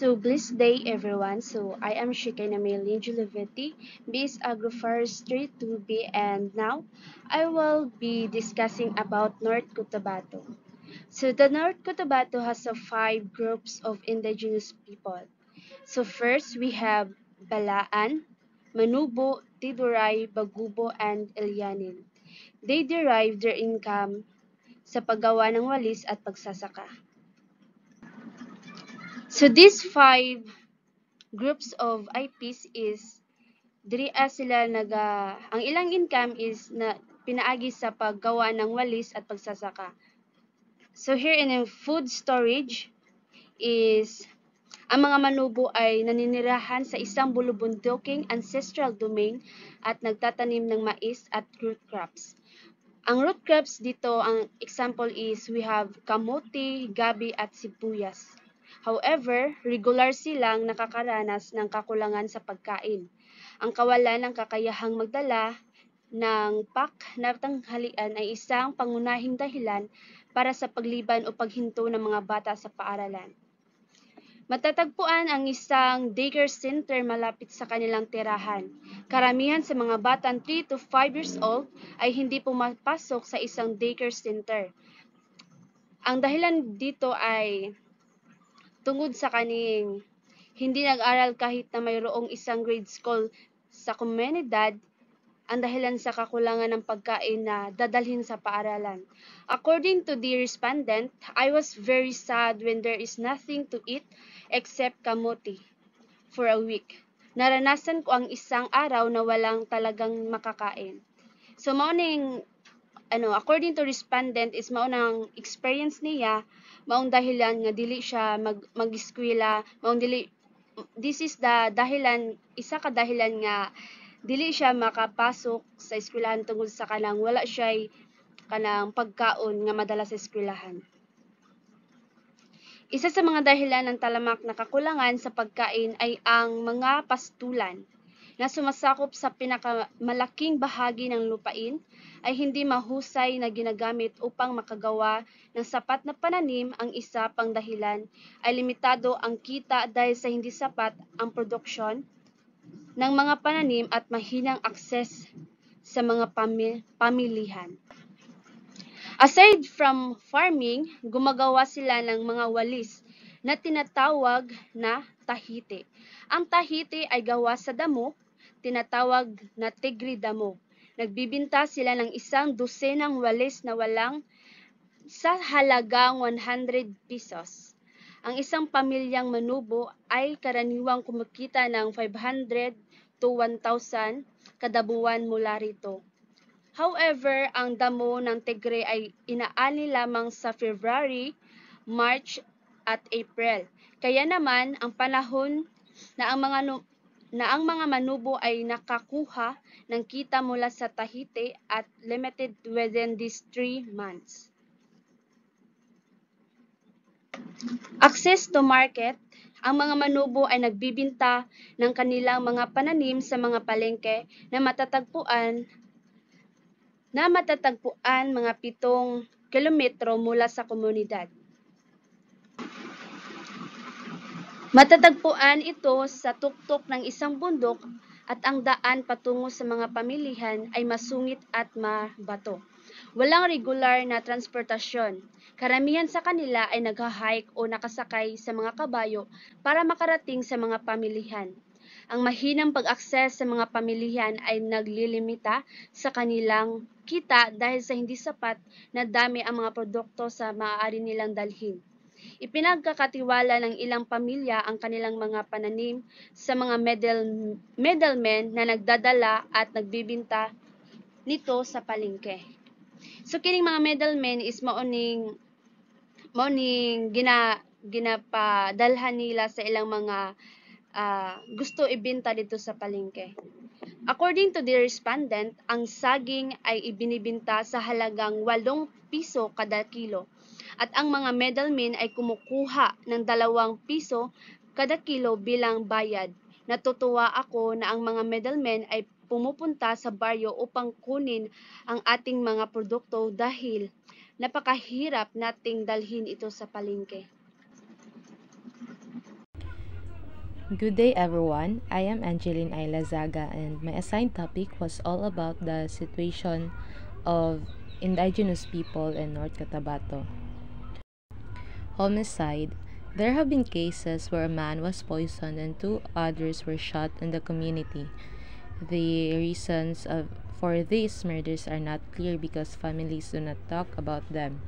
So, blessed day everyone. So, I am Shikena Maylin Julivetti, BS Agroforestry 2B, and now I will be discussing about North Cotabato. So, the North Cotabato has five groups of indigenous people. So, first we have Balaan, Manubo, Tiburay, Bagubo, and Ilyanin. They derive their income sa paggawa ng walis at pagsasaka. So, these five groups of IPs is diri sila ang ilang income is na pinaagi sa paggawa ng walis at pagsasaka. So here in food storage is ang mga manubo ay naninirahan sa isang bulubunduking ancestral domain at nagtatanim ng mais at root crops. Ang root crops dito, ang example is we have kamote, gabi at sibuyas. However, regular silang nakakaranas ng kakulangan sa pagkain. Ang kawalan ng kakayahang magdala ng pack na tanghalian ay isang pangunahing dahilan para sa pagliban o paghinto ng mga bata sa paaralan. Matatagpuan ang isang daycare center malapit sa kanilang tirahan. Karamihan sa mga batang 3 to 5 years old ay hindi pumapasok sa isang daycare center. Ang dahilan dito ay tungod sa kaning hindi nag-aral kahit na mayroong isang grade school sa komunidad, ang dahilan sa kakulangan ng pagkain na dadalhin sa paaralan. According to the respondent, I was very sad when there is nothing to eat except kamote for a week. Naranasan ko ang isang araw na walang talagang makakain. So maunang according to respondent is maunang experience niya, maong dahilan nga dili siya mag-eskwela, this is the dahilan, isa ka dahilan nga dili siya makapasok sa eskwelahan tungod sa kanang wala siya kanang pagkaon nga madala sa eskwelahan. Isa sa mga dahilan ng talamak na kakulangan sa pagkain ay ang mga pastulan na sumasakop sa pinakamalaking bahagi ng lupain ay hindi mahusay na ginagamit upang makagawa ng sapat na pananim. Ang isa pang dahilan ay limitado ang kita dahil sa hindi sapat ang produksyon ng mga pananim at mahinang akses sa mga pamilihan. Aside from farming, gumagawa sila ng mga walis na tinatawag na tahiti. Ang tahiti ay gawa sa damo, tinatawag na tigri damo. Nagbibinta sila ng isang dosenang walis na walang sa halagang 100 pesos. Ang isang pamilyang manubo ay karaniwang kumikita ng 500 to 1,000 kada buwan mula rito. However, ang damo ng tigre ay inaani lamang sa February, March at April. Kaya naman ang panahon na ang mga manubo ay nakakuha ng kita mula sa Tahiti at limited within these 3 months. Access to market. Ang mga manubo ay nagbibinta ng kanilang mga pananim sa mga palengke na matatagpuan mga 7 kilometro mula sa komunidad. Matatagpuan ito sa tuktok ng isang bundok at ang daan patungo sa mga pamilihan ay masungit at mabato. Walang regular na transportasyon. Karamihan sa kanila ay nagha-hike o nakasakay sa mga kabayo para makarating sa mga pamilihan. Ang mahinang pag-akses sa mga pamilihan ay naglilimita sa kanilang kita dahil sa hindi sapat na dami ang mga produkto sa maaari nilang dalhin. Ipinagkakatiwala ng ilang pamilya ang kanilang mga pananim sa mga middlemen na nagdadala at nagbibinta nito sa palengke. So kining mga middlemen is maoning ginapadalhan nila sa ilang mga gusto ibenta dito sa palengke. According to the respondent, ang saging ay ibinibenta sa halagang 8 piso kada kilo at ang mga middlemen ay kumukuha ng 2 piso kada kilo bilang bayad. Natutuwa ako na ang mga middlemen ay pumupunta sa baryo upang kunin ang ating mga produkto dahil napakahirap nating dalhin ito sa palengke. Good day everyone, I am Angeline Ailazaga and my assigned topic was all about the situation of indigenous people in North Cotabato. Homicide. There have been cases where a man was poisoned and two others were shot in the community. The reasons for these murders are not clear because families do not talk about them.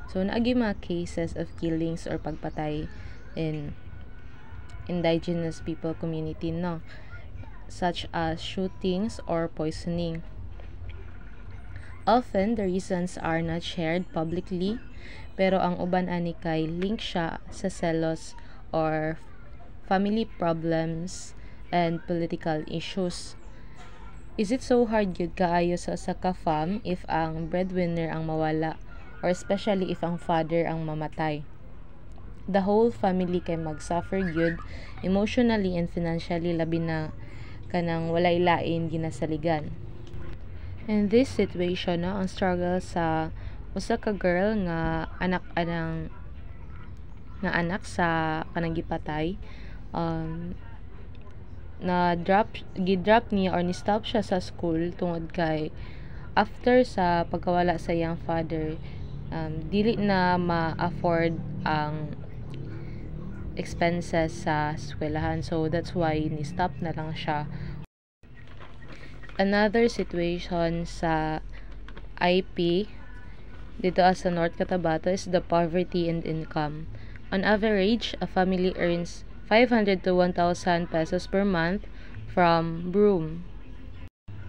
So, naagi mga cases of killings or pagpatay in indigenous people community, no? Such as shootings or poisoning. Often, the reasons are not shared publicly, pero ang uban ani kay link siya sa selos or family problems and political issues. Is it so hard gyud kaayo sa usa ka fam if ang breadwinner ang mawala or especially if ang father ang mamatay? The whole family kay mag-suffer gyud emotionally and financially, labi na kanang walay lain ginasaligan. In this situation, ang struggle sa usa ka girl nga anak sa kanang gipatay, gidrop niya or ni-stop siya sa school tungod kay after sa pagkawala sa iyang father, dili na ma-afford ang expenses sa eskwelahan, so that's why ni-stop na lang siya. Another situation sa IP dito sa North Cotabato is the poverty and income. On average, a family earns 500 to 1,000 pesos per month from broom.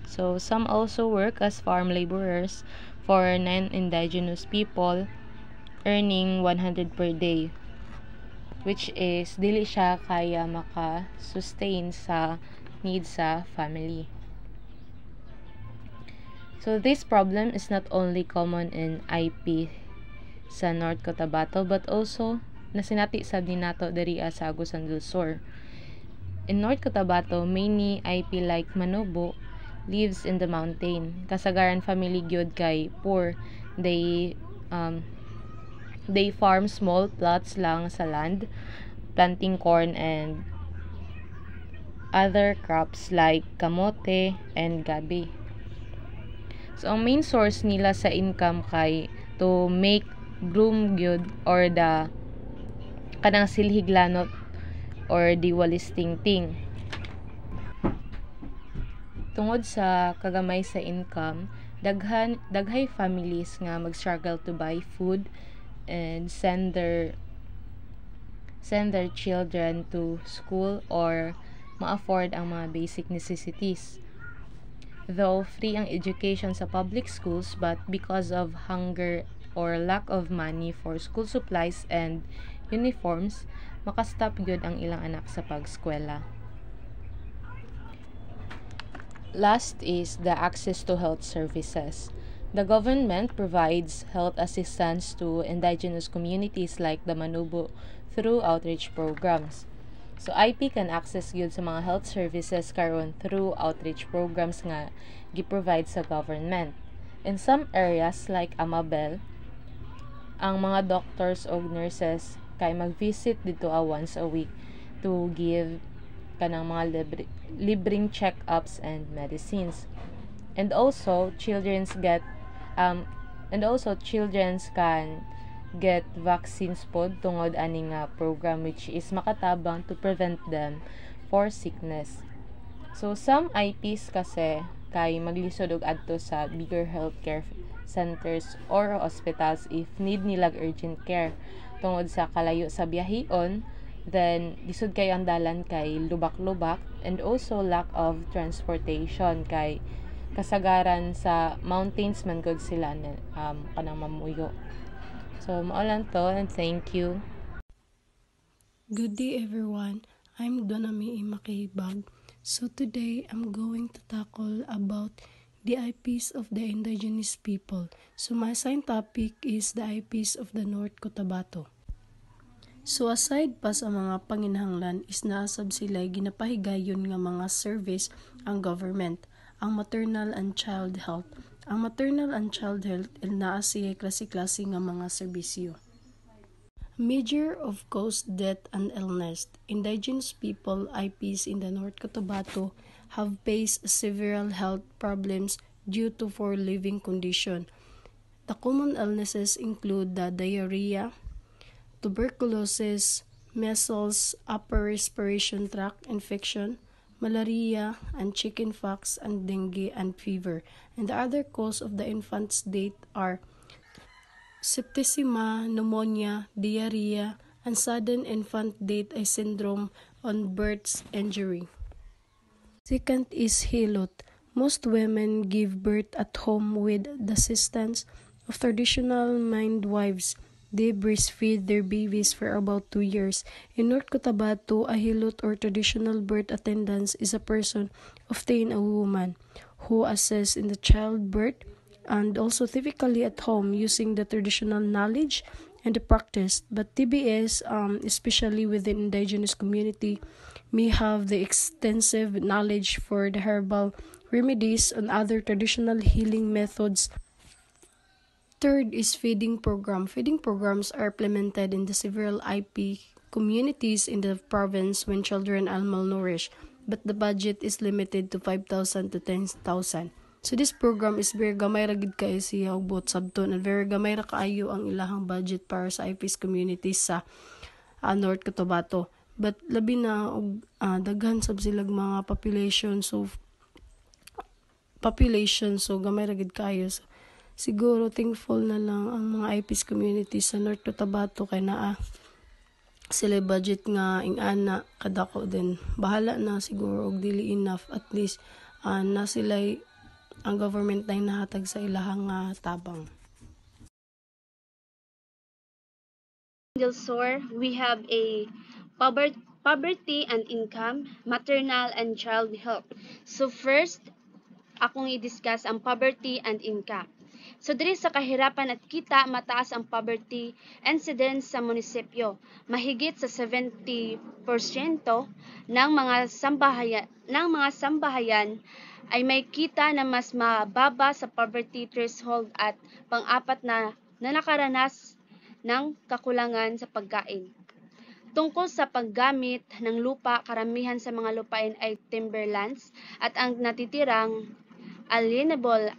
So some also work as farm laborers for non-indigenous people, earning 100 per day, which is dili siya kaya maka-sustain sa needs sa family. So this problem is not only common in IP sa North Cotabato but also nasinati sa dinato diri sa Agusan del Sur. In North Cotabato, many IP like Manobo lives in the mountain. Kasagaran family gyud kay poor. They farm small plots lang sa land, planting corn and other crops like kamote and gabi. So, ang main source nila sa income kay to make broom gyud or the kanang silhiglanot or the walisting ting. Tungod sa kagamay sa income, daghay families nga mag-struggle to buy food and send their children to school or ma-afford ang mga basic necessities. Though free ang education sa public schools, but because of hunger or lack of money for school supplies and uniforms, makastop gyud ang ilang anak sa pag-eskwela. Last is the access to health services. The government provides health assistance to indigenous communities like the Manobo through outreach programs. So IP can access gyud sa mga health services karon through outreach programs nga gi-provide sa government. In some areas like Amabel, ang mga doctors o nurses kay mag-visit dito once a week to give kanang mga libreng check-ups and medicines. And also children can get vaccines pod tungod ani nga program, which is makatabang to prevent them for sickness. So some IPs kasi kay maglisod og adto sa bigger healthcare centers or hospitals if need nilag urgent care tungod sa kalayo sa biyahion, then lisod kay ang dalan kay lubak-lubak, and also lack of transportation kay kasagaran sa mountains man gud sila kanang mamuyo. So, mao lang to, and thank you. Good day everyone, I'm Donami Makihibag. So today I'm going to tackle about the IPs of the indigenous people. So my assigned topic is the IPs of the North Cotabato. So aside pa sa mga panginahanglan is naasab sila ginapahigayon nga mga service ang government, ang maternal and child health. Ang maternal and child health naa siya klase-klase nga mga serbisyo. Major of cause death and illness. Indigenous people, IPs in the North Cotabato, have faced several health problems due to poor living condition. The common illnesses include the diarrhea, tuberculosis, measles, upper respiration tract infection, malaria, and chickenpox, and dengue and fever. And the other cause of the infant's death are septicemia, pneumonia, diarrhea, and sudden infant death ay syndrome on birth's injury. Second is hilot. Most women give birth at home with the assistance of traditional midwives. They breastfeed their babies for about 2 years. In North Cotabato, a hilot or traditional birth attendant is a person, often a woman, who assists in the childbirth and also typically at home using the traditional knowledge and the practice. But TBS, especially within indigenous community, may have the extensive knowledge for the herbal remedies and other traditional healing methods. Third is feeding program. Feeding programs are implemented in the several IP communities in the province when children are malnourished, but the budget is limited to 5,000 to 10,000. So this program is very gamay ra gid kaayo siya ubot sabton and very gamay ra kaayo ang ilahang budget para sa IPs communities sa North Cotabato. But labi na daghan sab silang mga population so gamay ra gid kaayo. So, siguro thankful na lang ang mga IPs communities sa North Cotabato kay naa sila budget nga ingana kadako din. Bahala na siguro og dili enough at least na sila ang government na nahatag sa ilahang tabang. Del Sur, we have a poverty and income, maternal and child health. So first, akong i-discuss ang poverty and income. So diri sa kahirapan at kita, mataas ang poverty incidence sa munisipyo. Mahigit sa 70% ng mga sambahayan ay may kita na mas mababa sa poverty threshold at pang-apat na nakaranas ng kakulangan sa pagkain. Tungkol sa paggamit ng lupa, karamihan sa mga lupain ay timberlands at ang natitirang alienable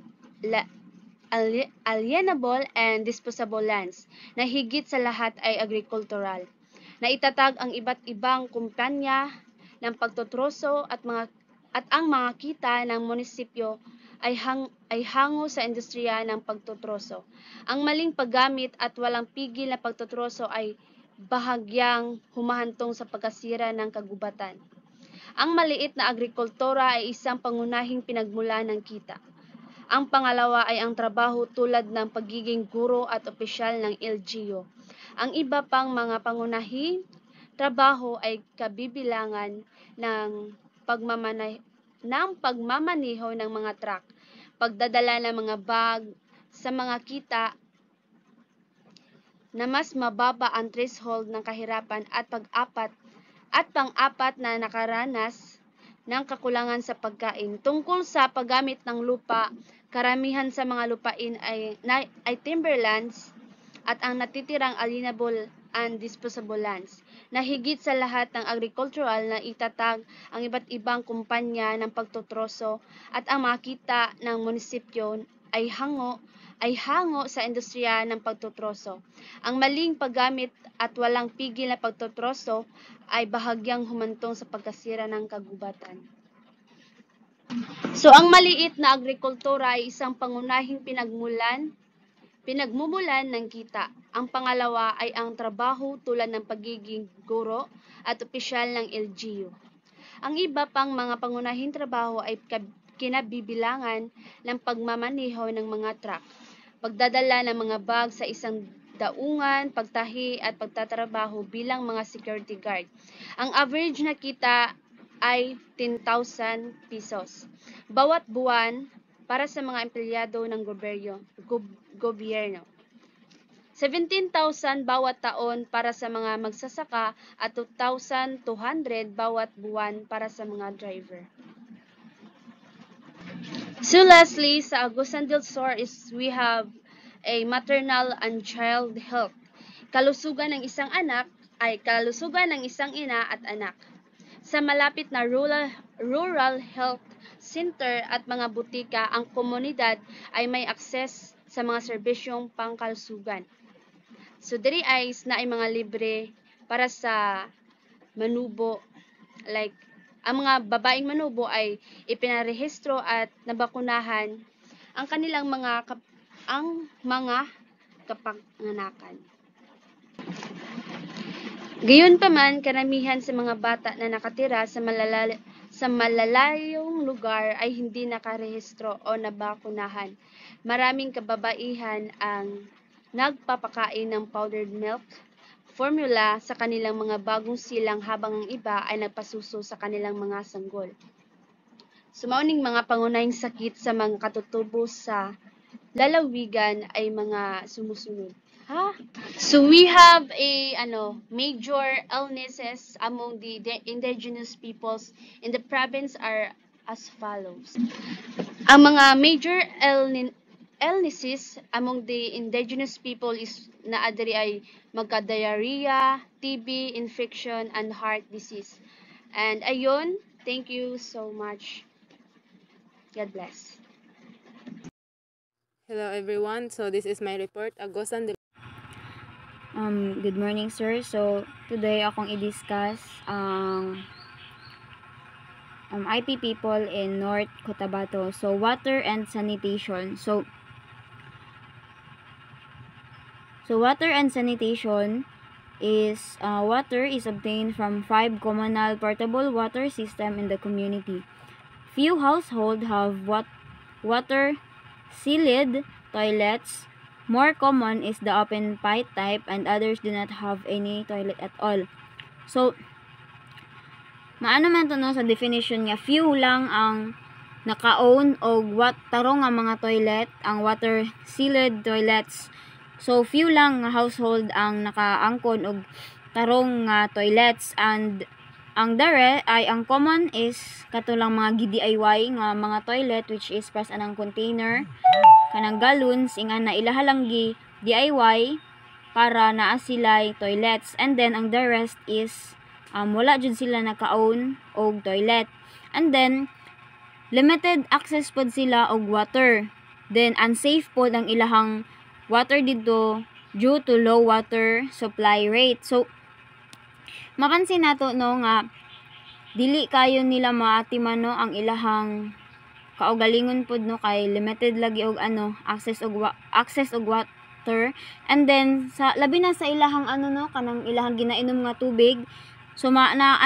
and disposable lands na higit sa lahat ay agricultural. Naitatag ang iba't ibang kumpanya ng pagtutroso at ang mga kita ng munisipyo ay hango sa industriya ng pagtutroso. Ang maling paggamit at walang pigil na pagtutroso ay bahagyang humahantong sa pagkasira ng kagubatan. Ang maliit na agrikultura ay isang pangunahing pinagmula ng kita. Ang pangalawa ay ang trabaho tulad ng pagiging guro at opisyal ng LGU. Ang iba pang mga pangunahing trabaho ay kabibilangan ng pagmamaniho ng mga truck, pagdadala ng mga bag sa mga kita na mas mababa ang threshold ng kahirapan at pang-apat na nakaranas ng kakulangan sa pagkain. Tungkol sa paggamit ng lupa, karamihan sa mga lupain ay timberlands at ang natitirang alienable and disposable lands. Na higit sa lahat ng agricultural na itatag ang iba't ibang kumpanya ng pagtutroso at ang mga kita ng munisipyo ay hango sa industriya ng pagtutroso. Ang maling paggamit at walang pigil na pagtutroso ay bahagyang humantong sa pagkasira ng kagubatan. So, ang maliit na agrikultura ay isang pangunahing pinagmumulan ng kita. Ang pangalawa ay ang trabaho tulad ng pagiging guro at opisyal ng LGU. Ang iba pang mga pangunahing trabaho ay kinabibilangan ng pagmamaniho ng mga truck, pagdadala ng mga bag sa isang daungan, pagtahi at pagtatrabaho bilang mga security guard. Ang average na kita ay 10,000 pesos bawat buwan para sa mga empleyado ng gobyerno. 17,000 bawat taon para sa mga magsasaka at 2,200 bawat buwan para sa mga driver. So lastly, sa Agusan del Sur we have a maternal and child health. kalusugan ng isang anak ay kalusugan ng isang ina at anak. Sa malapit na rural health center at mga butika, ang komunidad ay may akses sa mga serbisyong pangkalusugan. So diri ay mga libre para sa manubo, like ang mga babaeng manubo ay ipinarehistro at nabakunahan ang kanilang mga kapanganakan. Gayunpaman, karamihan sa mga bata na nakatira sa malalayong lugar ay hindi nakarehistro o nabakunahan. Maraming kababaihan ang nagpapakain ng powdered milk formula sa kanilang mga bagong silang habang ang iba ay nagpasuso sa kanilang mga sanggol. Sumauning mga pangunahing sakit sa mga katutubo sa lalawigan ay mga sumusunod. So we have a major illnesses among the indigenous peoples in the province are as follows. Ang mga major illnesses among the indigenous people is naadiri ay magka-diarrhea, TB, infection, and heart disease. And ayun, thank you so much. God bless. Hello everyone, so this is my report. Agosan Good morning, sir. So today akong i-discuss ang IP people in North Cotabato. So water and sanitation. So water and sanitation is water is obtained from 5 communal portable water system in the community. Few households have water sealed toilets. More common is the open pipe type, and others do not have any toilet at all. So, maano man to no sa definition niya, few lang ang naka-own og tarong nga mga toilet, ang water sealed toilets. So, few lang nga household ang nakaangkon og tarong nga toilets, and ang common is katulang mga DIY nga mga toilet, which is pas anang container kanang gallons ingan na ilaha lang DIY para naa sila'y toilets, and then ang the rest is wala jud sila naka-own og toilet, and then limited access pod sila og water, then unsafe pod ang ilahang water dito due to low water supply rate. So mapansin nato no nga dili kayo nila maatiman no ang ilahang kaugalingon pod no kay limited lagi og access og water, and then sa labi na sa ilahang kanang ilahang ginainom nga tubig. So man nga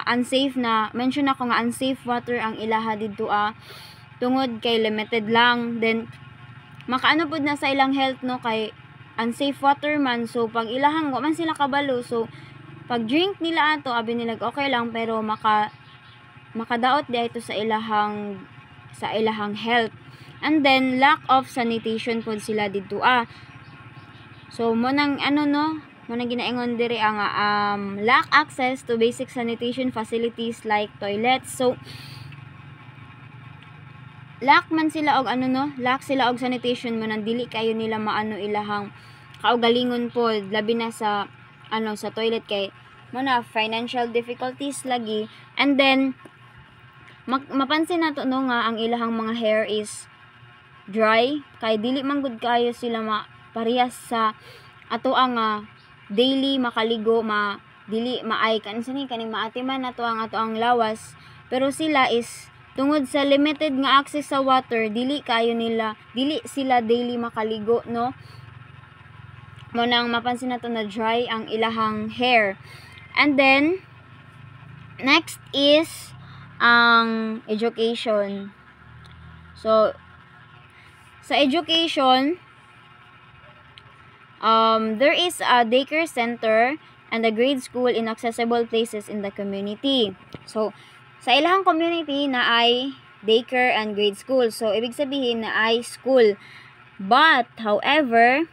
unsafe na mention ako nga unsafe water ang ilaha didto tungod kay limited lang, then makaano pod na sa ilang health no kay unsafe water man. So pag ilahang wa man sila kabalo, so pag drink nila ato abi nila okay lang, pero makadaot di ito sa ilahang health. And then lack of sanitation pod sila didto So mo nang ginaingon diri ang lack access to basic sanitation facilities like toilets. So lack sila og sanitation mo nang dili kayo nila maano ilahang kaugalingon pod, labi na sa sa toilet kay mo na financial difficulties lagi. And then mapansin nato no nga ang ilahang mga hair is dry kay dili man gud kayo sila parehas sa ato ang daily makaligo, dili maay kaning maatiman nato ang ato ang lawas, pero sila is tungod sa limited nga access sa water dili sila daily makaligo no. Mo nang mapansin nato na dry ang ilahang hair. And then next is ang education. So sa education, there is a daycare center and a grade school in accessible places in the community. So sa ilahang community na ay daycare and grade school, so ibig sabihin na ay school. But however,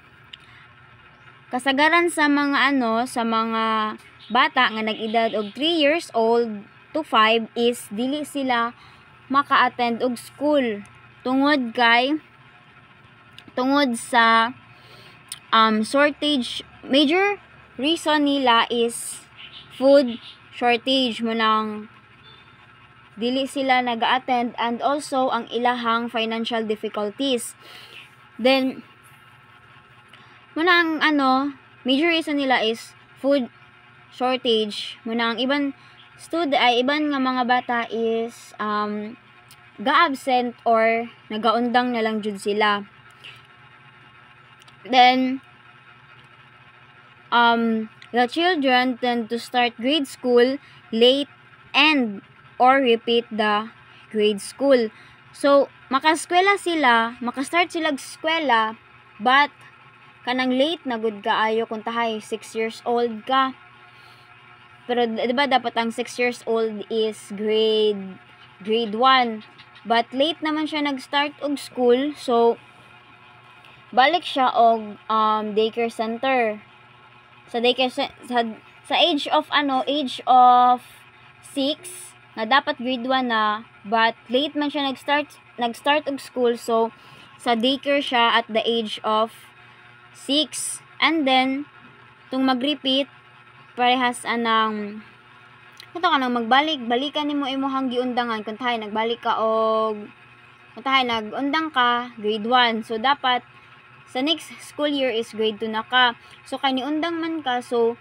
kasagaran sa mga sa mga bata nga nag-edad og 3 years old to 5 is dili sila maka-attend og school tungod sa shortage. Major reason nila is food shortage mo nang dili sila nag-attend, and also ang ilahang financial difficulties. Then muna ang major reason nila is food shortage. Muna ang ibang iban nga mga bata is ga-absent or nagaundang na lang jud sila. Then the children tend to start grade school late and or repeat the grade school. So makastart sila eskwela, but kanang late na gud kaayo kung tahay 6 years old ka. Pero diba dapat ang 6 years old is grade 1, but late naman siya nag-start og school, so balik siya og daycare center. Sa age of 6 nga dapat grade 1 na, but late man siya nag-start og school, so sa daycare siya at the age of 6. And then tung mag-repeat parehas anang balikan nimo imong giundangan kung tahay nagbalik ka og kung tahay nag-undang ka grade 1, so dapat sa next school year is grade 2 na ka. So kay niundang man ka, so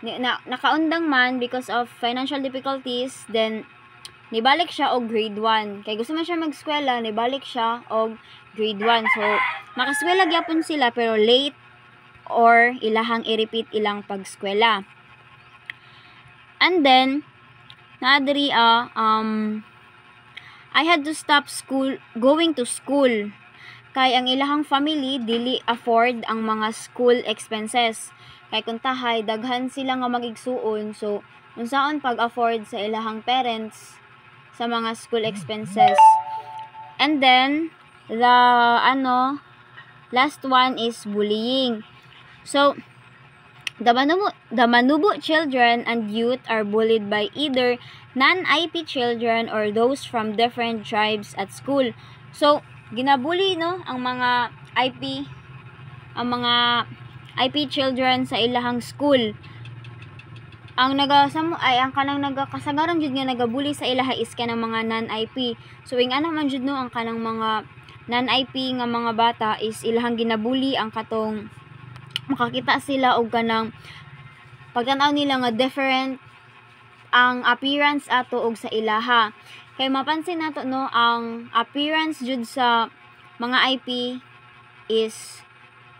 nakaundang man because of financial difficulties, then nibalik siya og grade 1. Kay gusto man siya mag-eskwela, nibalik siya og grade 1. So makaskwela gyapon sila pero late or ilahang i-repeat ilang pag-eskwela. And then naadri I had to stop going to school kay ang ilahang family dili afford ang mga school expenses. Kay kung tahay daghan sila nga magigsuon, so unsaon pag-afford sa ilahang parents sa mga school expenses. And then the last one is bullying. So the Manubo children and youth are bullied by either non-IP children or those from different tribes at school. So ginabully ang mga IP children sa ilahang school. Ang kanang nagakasagaran jud nga nagabully sa ilaha is kanang mga non-IP. So ingana man jud ang kanang mga non-IP nga mga bata is ilahang ginabully ang katong makakita sila og kanang pagtan-aw nila nga different ang appearance ato og sa ilaha. Kay mapansin nato ang appearance jud sa mga IP is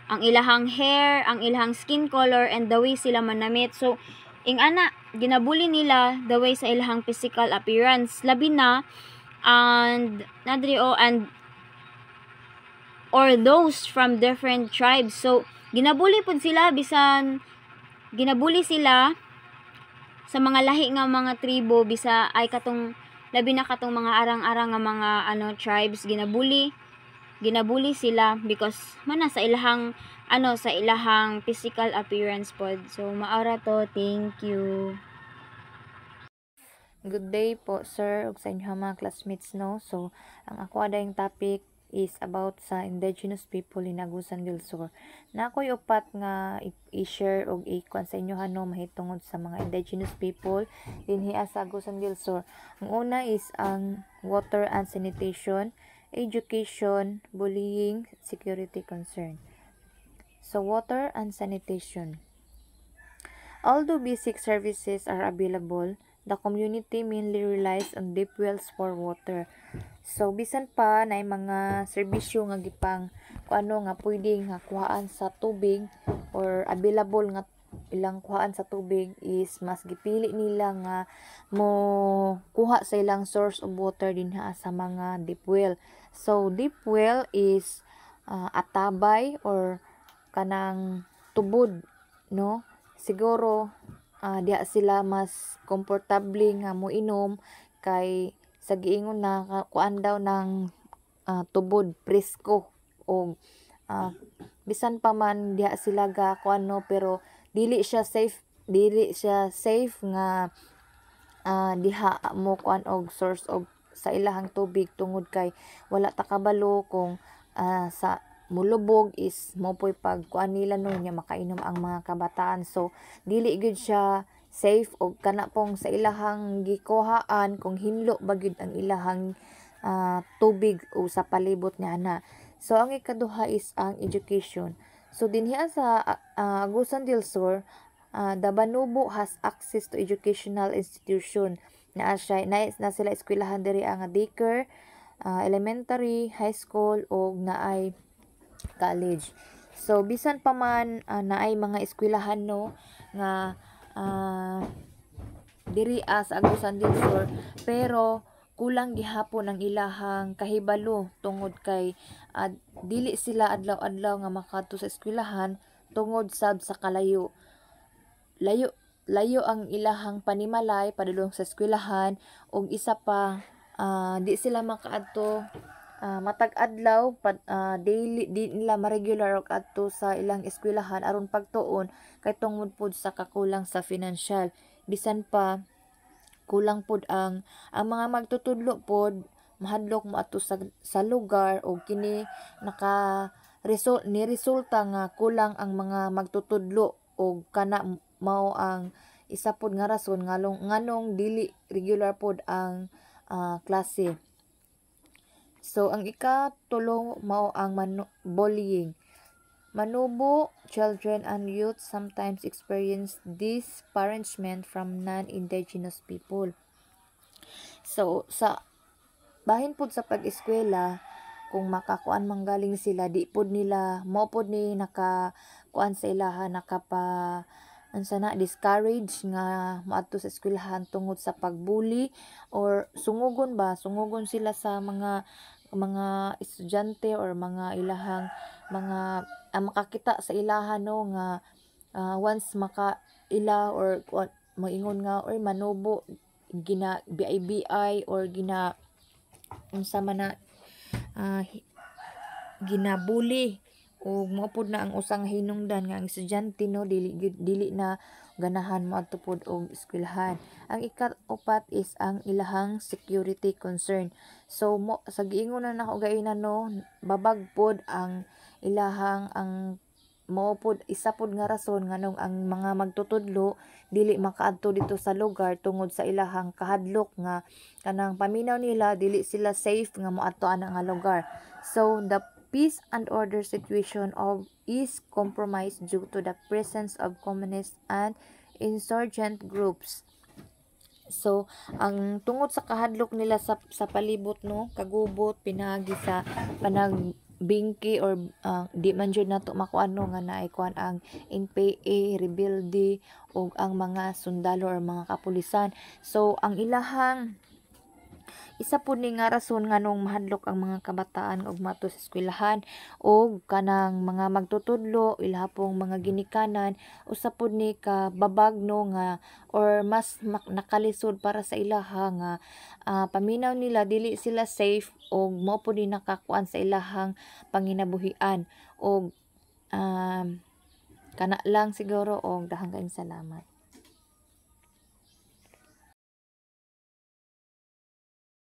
ang ilahang hair, ang ilahang skin color, and the way sila manamit. So ingana ginabully nila the way sa ilahang physical appearance, labi na and or those from different tribes. So ginabully pud sila bisan ginabully sila sa mga lahi nga mga tribo, bisa ay katong labi na katong mga arang-arang nga mga tribes, ginabully sila because mana sa ilahang sa ilahang physical appearance pod. So maara to. Thank you. Good day po, sir, ug sa inyong mga classmates, no? So ang ako adayong topic is about sa indigenous people in Agusan del Sur. Na ako'y upat nga i-share og i-kuan sa inyo mahitungod sa mga indigenous people dinhi sa Agusan del Sur. Ang una is ang water and sanitation, education, bullying, security concern. So water and sanitation. Although basic services are available, the community mainly relies on deep wells for water. So bisan pa na mga serbisyo nga gipang nga pwede nga kuhaan sa tubig or available nga ilang kuhaan sa tubig, is mas gipili nila nga mo kuha sa ilang source of water dinha sa mga deep well. So deep well is atabay or kanang tubod, no? Siguro diha sila mas komportable nga mo inom kay sa giingon na kuan daw ng tubod presko o bisan pa man diha sila ga kuan, no, pero dili siya safe nga diha mo kuan og source of sa ilahang tubig tungod kay wala ta kabalo kung sa mulubog is mo po'y pagkuan nila no nya makainom ang mga kabataan. So dili gyud siya safe og kana pong sa ilahang gikuhaan kung hinlo ba gyud ang ilahang tubig o sa palibot niya na. So ang ikaduha is ang education. So dinhi sa Agusan del Sur, the Banubo has access to educational institution na sila eskwelahan diri ang daycare, elementary, high school o naay college. So bisan pa man naay mga eskwelahan no nga diri sa Agusan del Sur, pero kulang gihapon ang ilahang kahibalo tungod kay dili sila adlaw-adlaw nga makadto sa eskwelahan tungod sab sa kalayo. Layo ang ilahang panimalay padulong sa eskwelahan ug isa pa di sila makaadto matag adlaw daily di nila ma-regular og adto sa ilang eskwelahan aron pagtuon kay tungod pud sa kakulang sa financial. Bisan pa kulang pud ang mga magtutudlo pod mahadlok mo ato sa lugar o kini ni resulta nga kulang ang mga magtutudlo o kana mao ang isa pod nga rason nganong dili regular pod ang klase. So ang ikatulo mao ang bullying. Manubo children and youth sometimes experience disparagement from non-indigenous people. So sa bahin pud sa pag-eskwela, kung makakuan manggaling sila di pud nila mo pud ni nakakuan sa ilaha discourage nga moadto sa eskwelahan tungod sa pagbully or sungugon sila sa mga estudyante or mga ilahang mga makakita sa ilaha no nga once makaila or moingon nga or manubo gina BI or gina unsa man na ginabuli o mo pud na ang usang hinungdan nga ang estudyante no dili na ganahan moadto pud og eskwelahan. Ang ikaupat is ang ilahang security concern. So sa giingon na ako gainan no babag pod ang ilahang ang mao pod isa pod nga rason nganong ang mga magtutudlo dili makaadto dito sa lugar tungod sa ilahang kahadlok nga kanang paminaw nila dili sila safe nga moadto ana nga lugar. So the peace and order situation is compromised due to the presence of communist and insurgent groups. So ang tungod sa kahadlok nila sa palibot no kagubot pinagi sa bingki or di man jud nato makuano nga naay kuan ang NPA, rebelde o ang mga sundalo or mga kapulisan. So ang ilahang isa pud ni nga rason nganong mahadlok ang mga kabataan og mato sa eskwelahan og kanang mga magtutudlo ilahapong mga ginikanan usa pud ni kababag no nga or mas nakalisod para sa ilaha nga paminaw nila dili sila safe og mao pud ni nakakuan sa ilahang panginabuhian og kana lang siguro og daghang salamat.